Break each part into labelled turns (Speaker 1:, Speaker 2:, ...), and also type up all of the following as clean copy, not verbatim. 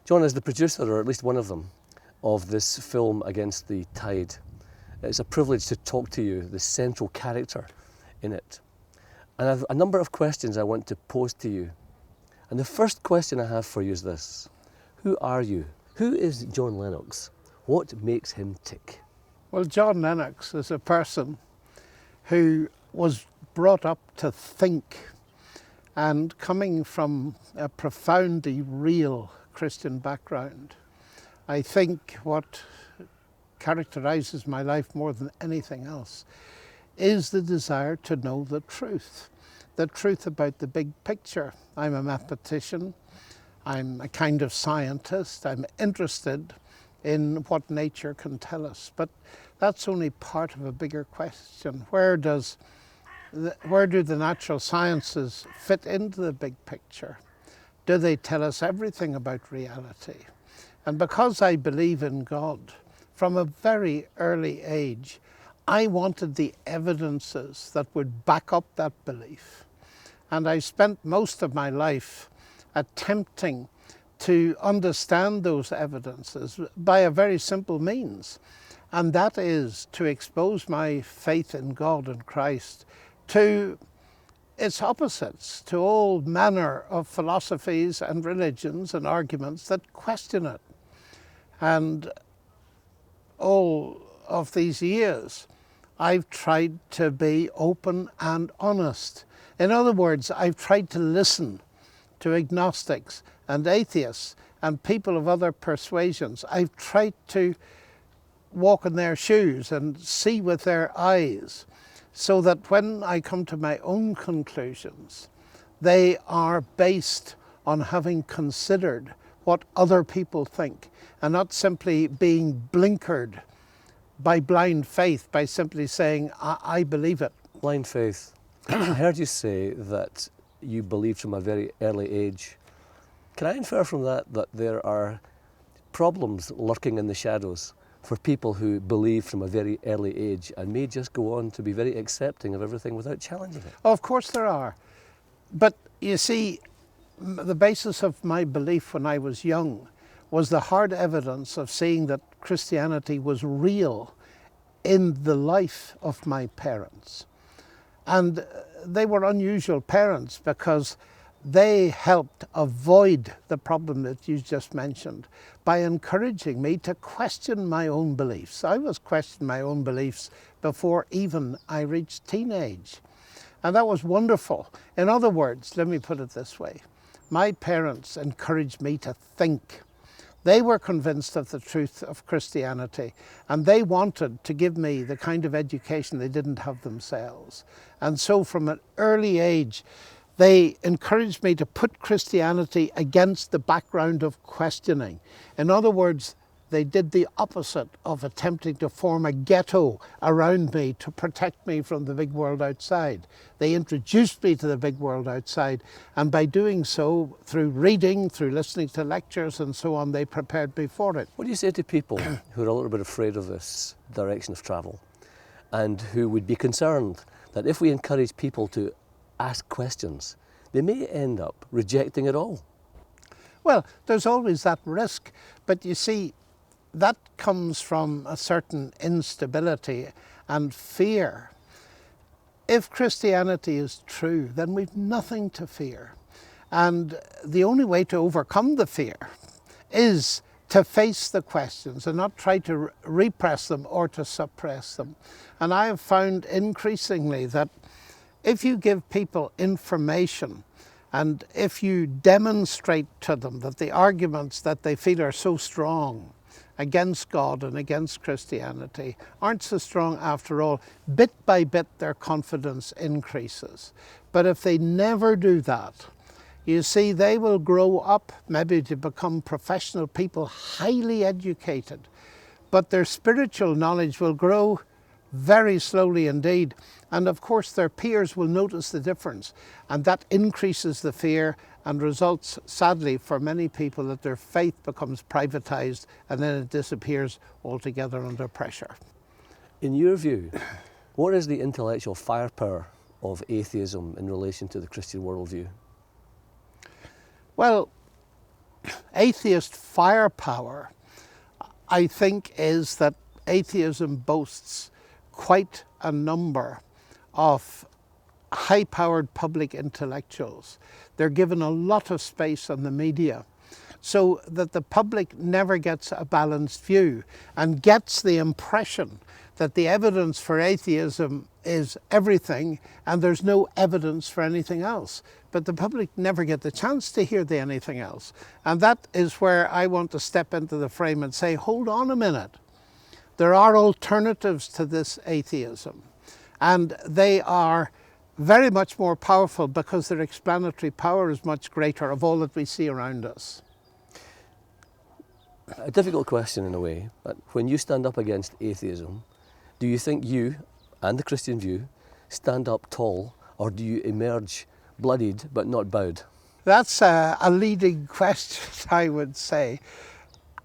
Speaker 1: John is the producer, or at least one of them, of this film Against the Tide. It's a privilege to talk to you, the central character in it. And I have a number of questions I want to pose to you. And the first question I have for you is this. Who are you? Who is John Lennox? What makes him tick?
Speaker 2: Well, John Lennox is a person who was brought up to think, and coming from a profoundly real Christian background, I think what characterizes my life more than anything else is the desire to know the truth about the big picture. I'm a mathematician, I'm a kind of scientist, I'm interested in what nature can tell us, but that's only part of a bigger question. Where do the natural sciences fit into the big picture? Do they tell us everything about reality? And because I believe in God, from a very early age, I wanted the evidences that would back up that belief. And I spent most of my life attempting to understand those evidences by a very simple means. And that is to expose my faith in God and Christ to its opposites, to all manner of philosophies and religions and arguments that question it. And all of these years, I've tried to be open and honest. In other words, I've tried to listen to agnostics and atheists and people of other persuasions. I've tried to walk in their shoes and see with their eyes, so that when I come to my own conclusions, they are based on having considered what other people think and not simply being blinkered by blind faith, by simply saying, I believe it.
Speaker 1: Blind faith. I heard you say that you believed from a very early age. Can I infer from that that there are problems lurking in the shadows for people who believe from a very early age and may just go on to be very accepting of everything without challenging it?
Speaker 2: Of course there are. But you see, the basis of my belief when I was young was the hard evidence of seeing that Christianity was real in the life of my parents. And they were unusual parents because they helped avoid the problem that you just mentioned by encouraging me to question my own beliefs. I was questioning my own beliefs before even I reached teenage. And that was wonderful. In other words, let me put it this way. My parents encouraged me to think. They were convinced of the truth of Christianity, and they wanted to give me the kind of education they didn't have themselves. And so from an early age, they encouraged me to put Christianity against the background of questioning. In other words, they did the opposite of attempting to form a ghetto around me to protect me from the big world outside. They introduced me to the big world outside, and by doing so, through reading, through listening to lectures and so on, they prepared me for it.
Speaker 1: What do you say to people who are a little bit afraid of this direction of travel and who would be concerned that if we encourage people to ask questions, they may end up rejecting it all?
Speaker 2: Well, there's always that risk, but you see, that comes from a certain instability and fear. If Christianity is true, then we've nothing to fear. And the only way to overcome the fear is to face the questions and not try to repress them or to suppress them. And I have found increasingly that if you give people information and if you demonstrate to them that the arguments that they feel are so strong against God and against Christianity aren't so strong after all, bit by bit their confidence increases. But if they never do that, you see, they will grow up maybe to become professional people, highly educated, but their spiritual knowledge will grow very slowly indeed. And of course their peers will notice the difference, and that increases the fear and results, sadly, for many people that their faith becomes privatized and then it disappears altogether under pressure.
Speaker 1: In your view, what is the intellectual firepower of atheism in relation to the Christian worldview?
Speaker 2: Well, atheist firepower, I think, is that atheism boasts quite a number of high-powered public intellectuals. They're given a lot of space on the media so that the public never gets a balanced view and gets the impression that the evidence for atheism is everything and there's no evidence for anything else. But the public never get the chance to hear anything else. And that is where I want to step into the frame and say, hold on a minute. There are alternatives to this atheism. And they are very much more powerful because their explanatory power is much greater of all that we see around us.
Speaker 1: A difficult question in a way, but when you stand up against atheism, do you think you and the Christian view stand up tall, or do you emerge bloodied but not bowed?
Speaker 2: That's a leading question, I would say.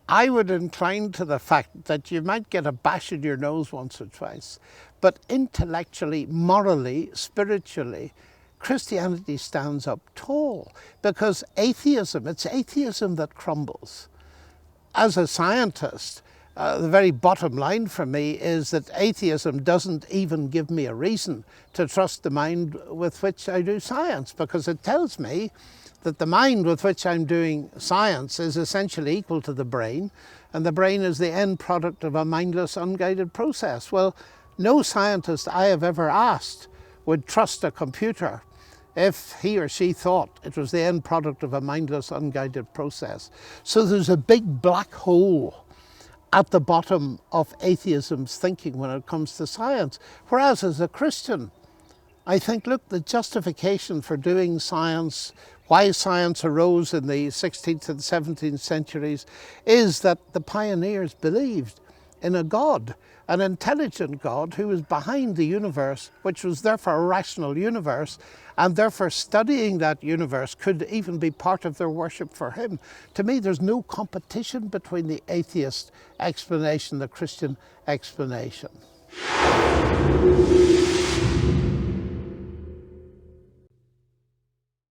Speaker 2: I would incline to the fact that you might get a bash in your nose once or twice, but intellectually, morally, spiritually, Christianity stands up tall because atheism, it's atheism that crumbles. As a scientist, the very bottom line for me is that atheism doesn't even give me a reason to trust the mind with which I do science, because it tells me that the mind with which I'm doing science is essentially equal to the brain, and the brain is the end product of a mindless, unguided process. Well, no scientist I have ever asked would trust a computer if he or she thought it was the end product of a mindless, unguided process. So there's a big black hole at the bottom of atheism's thinking when it comes to science. Whereas as a Christian, I think, look, the justification for doing science, why science arose in the 16th and 17th centuries, is that the pioneers believed in a God, an intelligent God who was behind the universe, which was therefore a rational universe, and therefore studying that universe could even be part of their worship for him. To me, there's no competition between the atheist explanation and the Christian explanation.